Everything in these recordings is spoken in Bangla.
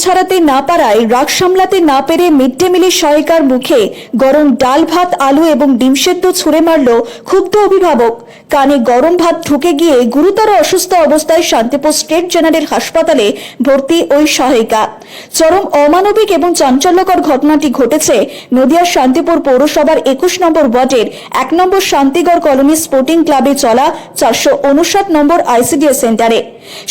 ছাড়াতে না পারায় রাগ সামলাতে না পেরে মিড ডে মিলের সহায়িকার মুখে গরম ডাল ভাত আলু এবং ডিম সেদ্ধ ছুঁড়ে মারল ক্ষুব্ধ অভিভাবক। কানে গরম ভাত ঢুকে গিয়ে গুরুতর অসুস্থ অবস্থায় শান্তিপুর স্টেট জেনারেল হাসপাতালে ভর্তি ওই সহায়িকা। চরম অমানবিক এবং চাঞ্চল্যকর ঘটনাটি ঘটেছে নদিয়ার শান্তিপুর পৌরসভার 21 নম্বর ওয়ার্ডের 1 নম্বর শান্তিগড় কলোনি স্পোর্টিং ক্লাবে চলা 459 নম্বর আইসিডিএস সেন্টারে।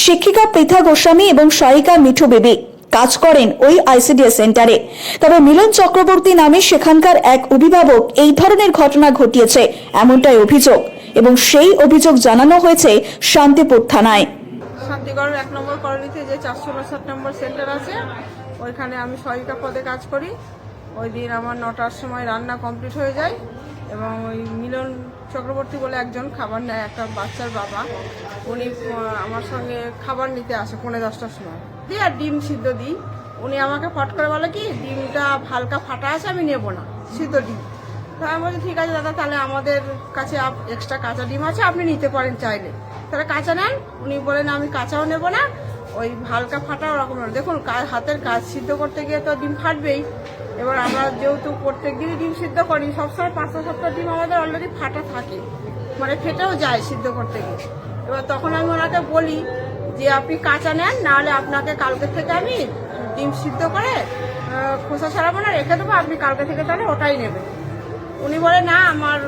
শিক্ষিকা পৃথা গোস্বামী এবং সহায়িকা মিঠু বেবি কাজ করেন ওই আইসিডিএস সেন্টারে। তবে মিলন চক্রবর্তী নামে সেখানকার এক অভিভাবক এই ধরনের ঘটনা ঘটিয়েছে এমনটাই অভিযোগ, এবং সেই অভিযোগ জানানো হয়েছে শান্তিপুর থানায়। শান্তিগড় 1 নম্বর কলোনিতে যে 459 নম্বর সেন্টার আছে, ওইখানে আমি সহায়িকা পদে কাজ করি। ওই দিন আমার 9টার সময় রান্না কমপ্লিট হয়ে যায় এবং ওই মিলন চক্রবর্তী বলে একজন খাবার নেয়, একটা বাচ্চার বাবা, উনি আমার সঙ্গে খাবার নিতে আসে 9:30টার সময় দিয়ে, আর ডিম সিদ্ধ দিই। উনি আমাকে ফট করে বলে কি, ডিমটা হালকা ফাটা আছে, আমি নেবো না সিদ্ধ ডিম। তো আমি বলছি ঠিক আছে দাদা, তাহলে আমাদের কাছে এক্সট্রা কাঁচা ডিম আছে, আপনি নিতে পারেন চাইলে, তাহলে কাঁচা নেন। উনি বলেন আমি কাঁচাও নেব না, ওই হালকা ফাটা ওরকম। দেখুন হাতের কাজ সিদ্ধ করতে গিয়ে তো ডিম ফাটবেই। এবার আমরা যেহেতু প্রত্যেক দিনই ডিম সিদ্ধ করি, সবসময় 5-7টা ডিম আমাদের অলরেডি ফাটা থাকে, মানে ফেটেও যায় সিদ্ধ করতে গিয়ে। এবার তখন আমি ওনাকে বলি যে আপনি কাঁচা নেন, নাহলে আপনাকে কালকে থেকে আমি ডিম সিদ্ধ করে খোসা ছাড়াবো না, রেখে দেবো, আপনি কালকে থেকে তাহলে ওটাই নেবেন। উনি বলে না, আমার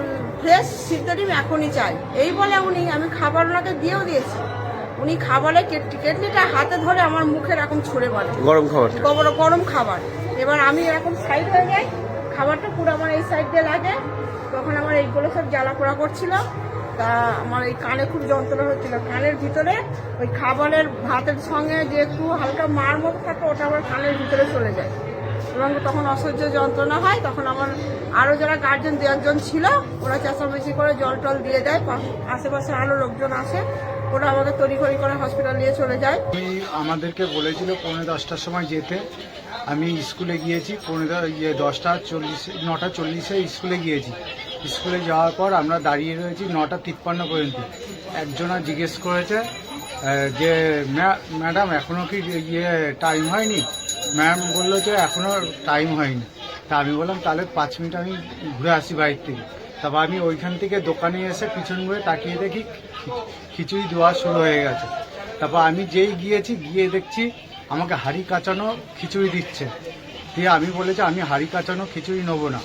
ফ্রেশ সিদ্ধ ডিম এখনই চাই। এই বলে আমি খাবার ওনাকে দিয়েও দিয়েছি। উনি খাবারের কেটলিটা হাতে ধরে আমার মুখে এরকম ছুঁড়ে বলে গরম খাবার। এবার আমি এরকম সাইড হয়ে যাই, খাবারটা পুরো আমার এই সাইড দিয়ে লাগে। তখন আমার এইগুলো সব জ্বালা পোড়া করছিল, তা আমার এই কানে খুব যন্ত্রণা হচ্ছিল। কানের ভিতরে ওই খাবারের ভাতের সঙ্গে যে একটু হালকা মার মতো থাকে, ওটা আমার কানের ভিতরে চলে যায় এবং তখন অসহ্য যন্ত্রণা হয়। তখন আমার আরও যারা গার্জেন 2-1জন ছিল, ওরা চেঁচামেচি করে জল টল দিয়ে দেয়, আশেপাশে আরও লোকজন আসে, ওরা আমাকে তড়িঘড়ি করে হসপিটাল নিয়ে চলে যায়। আমাদেরকে বলেছিল 9:30টার সময় যেতে। আমি স্কুলে গিয়েছি 9:40-এ স্কুলে গিয়েছি। স্কুলে যাওয়ার পর আমরা দাঁড়িয়ে রয়েছি 9:53 পর্যন্ত। একজনা জিজ্ঞেস করেছে যে ম্যাডাম এখনও কি টাইম হয়নি? ম্যাম বললো যে এখনও টাইম হয়নি। তা আমি বললাম তাহলে 5 মিনিট আমি ঘুরে আসি বাইরে থেকে। তারপর আমি ওইখান থেকে দোকানে এসে পিছন ঘুরে তাকিয়ে দেখি খিচুড়ি দেওয়া শুরু হয়ে গেছে। তারপর আমি যেই গিয়ে দেখছি আমাকে হাঁড়ি কাঁচানো খিচুড়ি দিচ্ছে। দিয়ে আমি বলেছি আমি হাঁড়ি কাঁচানো খিচুড়ি নেবো না।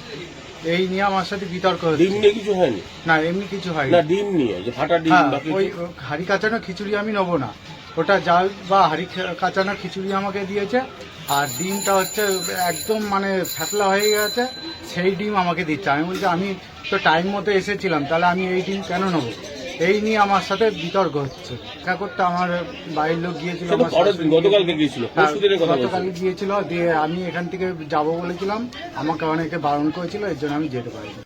এই নিয়ে আমার সাথে বিতর্ক হচ্ছে। ডিম নিয়ে কিছু হয়নি? না, এমনি কিছু হয়নি। না, ডিম নিয়ে যে ফাটা ডিম, ওই হাঁড়ি কাঁচানো খিচুড়ি আমি নেবো না। ওটা জাল বা হাঁড়ি কাঁচানো খিচুড়ি আমাকে দিয়েছে, আর ডিমটা হচ্ছে একদম মানে ফ্যাটলা হয়ে গেছে, সেই ডিম আমাকে দিচ্ছে। আমি বলছি আমি তো টাইম মতো এসেছিলাম, তাহলে আমি এই ডিম কেন নেবো? এই নিয়ে আমার সাথে বিতর্ক হচ্ছে। দেখা করতে আমার বাড়ির লোক গিয়েছিল, গতকালকে গিয়েছিল। দিয়ে আমি এখান থেকে যাব বলেছিলাম, আমাকে অনেকে বারণ করেছিল, এর জন্য আমি যেতে পারিনি।